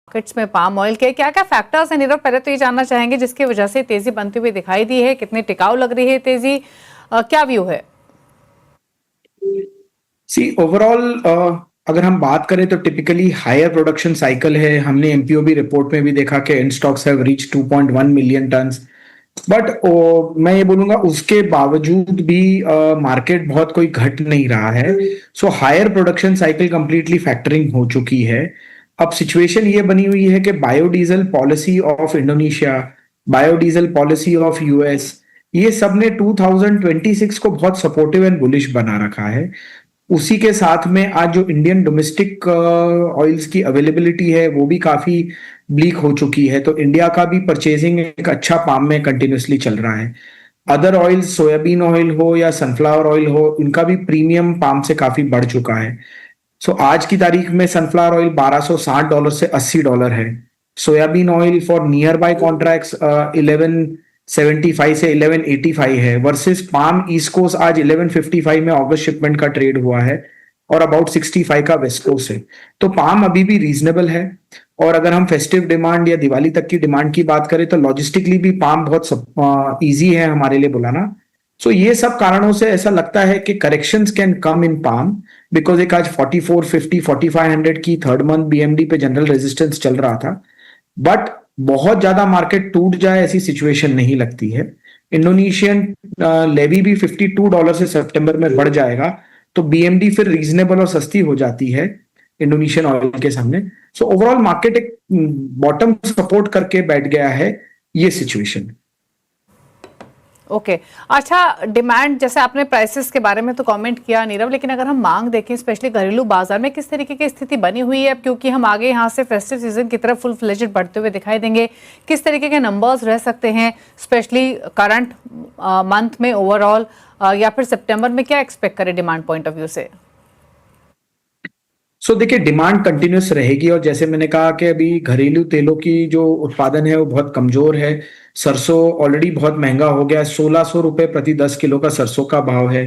Markets में palm oil के क्या क्या फैक्टर्स हैं नीरव? पहले तो ये जानना चाहेंगे जिसकी वजह से तेजी बनती हुई दिखाई दी है, कितनी टिकाऊ लग रही है तेजी, क्या व्यू है? सी ओवरऑल अगर हम बात करें तो टिपिकली हायर प्रोडक्शन साइकिल है। हमने एमपीओबी रिपोर्ट में भी देखा कि and stocks have reach 2.1 million turns. But मैं ये बोलूंगा उसके बावजूद भी मार्केट बहुत कोई घट नहीं रहा है। So higher production cycle completely factoring हो चुकी है। अब सिचुएशन ये बनी हुई है कि biodiesel policy of Indonesia, biodiesel policy of US, ये सब ने 2026 को बहुत सपोर्टिव एंड बुलिश बना रखा है। उसी के साथ में आज जो इंडियन डोमेस्टिक ऑयल्स की अवेलेबिलिटी है वो भी काफी ब्लीक हो चुकी है। तो इंडिया का भी परचेजिंग एक अच्छा पाम में कंटिन्यूसली चल रहा है। अदर ऑयल्स, सोयाबीन ऑयल हो या सनफ्लावर ऑयल हो, इनका भी प्रीमियम पाम से काफी बढ़ चुका है। सो आज की तारीख में सनफ्लावर ऑयल $1260 से $80 है। Soybean oil for near by contracts 1175 से 1185 है, वर्सेस पाम ईस्ट कोस्ट आज 1155 में अगस्त शिपमेंट का ट्रेड हुआ है और अबाउट 65 का वेस्ट कोस्ट है। तो पाम अभी भी रीजनेबल है। और अगर हम फेस्टिव डिमांड या दिवाली तक की डिमांड की बात करें तो लॉजिस्टिकली भी पाम बहुत इजी है हमारे लिए बुलाना। सो ये सब कारणों से ऐसा लगता है कि corrections can come in palm, because एक आज 4450 4500 की थर्ड मंथ बीएमडी पे जनरल रेजिस्टेंस चल रहा था। बट बहुत ज्यादा मार्केट टूट जाए ऐसी सिचुएशन नहीं लगती है। इंडोनेशियन लेवी भी $52 से सितंबर में बढ़ जाएगा तो बीएमडी फिर रीजनेबल और सस्ती हो जाती है इंडोनेशियन ऑयल के सामने। सो ओवरऑल मार्केट एक बॉटम सपोर्ट करके बैठ गया है, ये सिचुएशन। ओके अच्छा, डिमांड जैसे आपने प्राइसेस के बारे में तो कमेंट किया नीरव, लेकिन अगर हम मांग देखें स्पेशली घरेलू बाजार में किस तरीके की स्थिति बनी हुई है अब, क्योंकि हम आगे यहाँ से फेस्टिव सीजन की तरफ फुल फ्लेजेड बढ़ते हुए दिखाई देंगे, किस तरीके के नंबर्स रह सकते हैं स्पेशली करंट मंथ में ओवरऑल, या फिर सितंबर में क्या एक्सपेक्ट करें डिमांड पॉइंट ऑफ व्यू से? देखिए डिमांड कंटिन्यूस रहेगी और जैसे मैंने कहा कि अभी घरेलू तेलों की जो उत्पादन है वो बहुत कमजोर है। सरसों ऑलरेडी बहुत महंगा हो गया है, 1600 रुपए प्रति 10 किलो का सरसों का भाव है।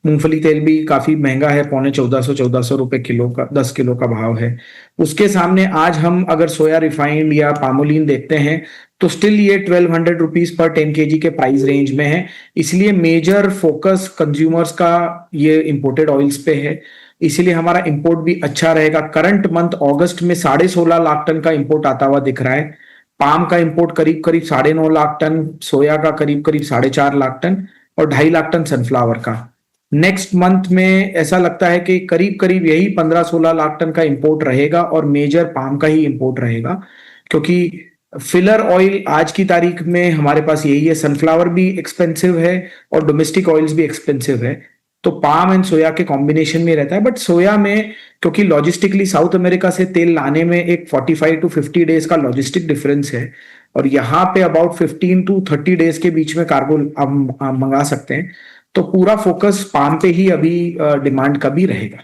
मूंगफली तेल भी काफी महंगा है, पौने 1400 रुपए किलो का 10 किलो का भाव है। उसके सामने आज हम अगर सोया रिफाइंड या पामोलिन देखते हैं तो स्टिल ये 1200 रुपीज पर 10 केजी के प्राइस रेंज में है। इसलिए मेजर फोकस कंज्यूमर्स का ये इंपोर्टेड ऑयल्स पे है, इसीलिए हमारा इंपोर्ट भी अच्छा रहेगा। करंट मंथ अगस्त में 16.5 लाख टन का इंपोर्ट आता हुआ दिख रहा है। पाम का इंपोर्ट करीब करीब 9.5 लाख टन, सोया का करीब करीब 4.5 लाख टन और 2.5 लाख टन सनफ्लावर का। नेक्स्ट मंथ में ऐसा लगता है कि करीब करीब यही 15-16 लाख टन का इंपोर्ट रहेगा और मेजर पाम का ही इंपोर्ट रहेगा, क्योंकि फिलर ऑयल आज की तारीख में हमारे पास यही है। सनफ्लावर भी एक्सपेंसिव है और डोमेस्टिक ऑयल्स भी एक्सपेंसिव है, तो पाम एंड सोया के कॉम्बिनेशन में रहता है। बट सोया में क्योंकि लॉजिस्टिकली साउथ अमेरिका से तेल लाने में एक 45 to 50 डेज का लॉजिस्टिक डिफरेंस है और यहाँ पे अबाउट 15 to 30 डेज के बीच में कार्गो हम मंगा सकते हैं। तो पूरा फोकस पाम पे ही अभी डिमांड का भी रहेगा।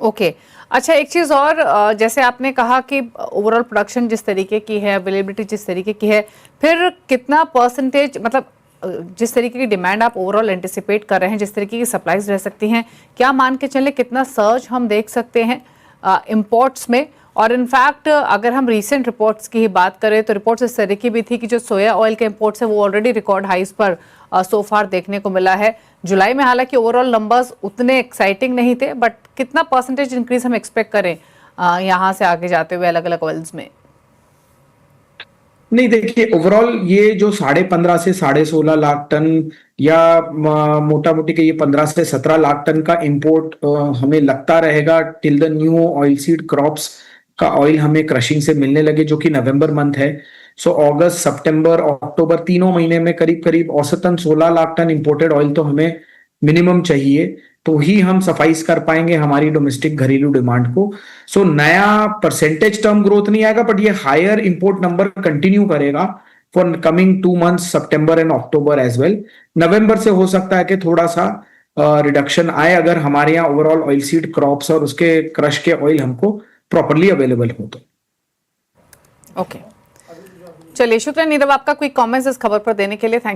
ओके अच्छा, एक चीज और, जैसे आपने कहा कि ओवरऑल प्रोडक्शन जिस तरीके की है, अवेलेबिलिटी जिस तरीके की है, फिर कितना परसेंटेज, मतलब जिस तरीके की डिमांड आप ओवरऑल एंटिसिपेट कर रहे हैं, जिस तरीके की सप्लाईज रह सकती हैं, क्या मान के चले कितना सर्ज हम देख सकते हैं इंपोर्ट्स में? और इनफैक्ट अगर हम रीसेंट रिपोर्ट्स की ही बात करें तो रिपोर्ट्स इस तरीके भी थी कि जो सोया ऑयल के इंपोर्ट्स है वो ऑलरेडी रिकॉर्ड हाइस पर सो फार देखने को मिला है जुलाई में। हालांकि ओवरऑल नंबर्स उतने एक्साइटिंग नहीं थे, बट कितना परसेंटेज इंक्रीज हम एक्सपेक्ट करें यहाँ से आगे जाते हुए अलग अलग ऑयल्स में? नहीं देखिए, ओवरऑल ये जो 15.5 से 16.5 लाख टन या मोटा मोटी के ये 15 से 17 लाख टन का इंपोर्ट हमें लगता रहेगा till the new oil seed crops का ऑयल हमें क्रशिंग से मिलने लगे, जो कि नवंबर मंथ है। सो अगस्त, सितंबर, अक्टूबर तीनों महीने में करीब करीब औसतन 16 लाख टन इंपोर्टेड ऑयल तो हमें मिनिमम चाहिए, तो ही हम सफाइस कर पाएंगे हमारी डोमेस्टिक घरेलू डिमांड को। सो नया परसेंटेज टर्म ग्रोथ नहीं आएगा, बट ये हायर इंपोर्ट नंबर कंटिन्यू करेगा for coming 2 months, September and October as well. नवंबर से हो सकता है कि थोड़ा सा रिडक्शन आए अगर हमारे यहाँ ओवरऑल ऑयल सीड क्रॉप्स और उसके क्रश के ऑयल हमको प्रॉपरली अवेलेबल हो तो। ओके चलिए, शुक्रिया नीरव आपका क्विक कमेंट्स इस खबर पर देने के लिए। थैंक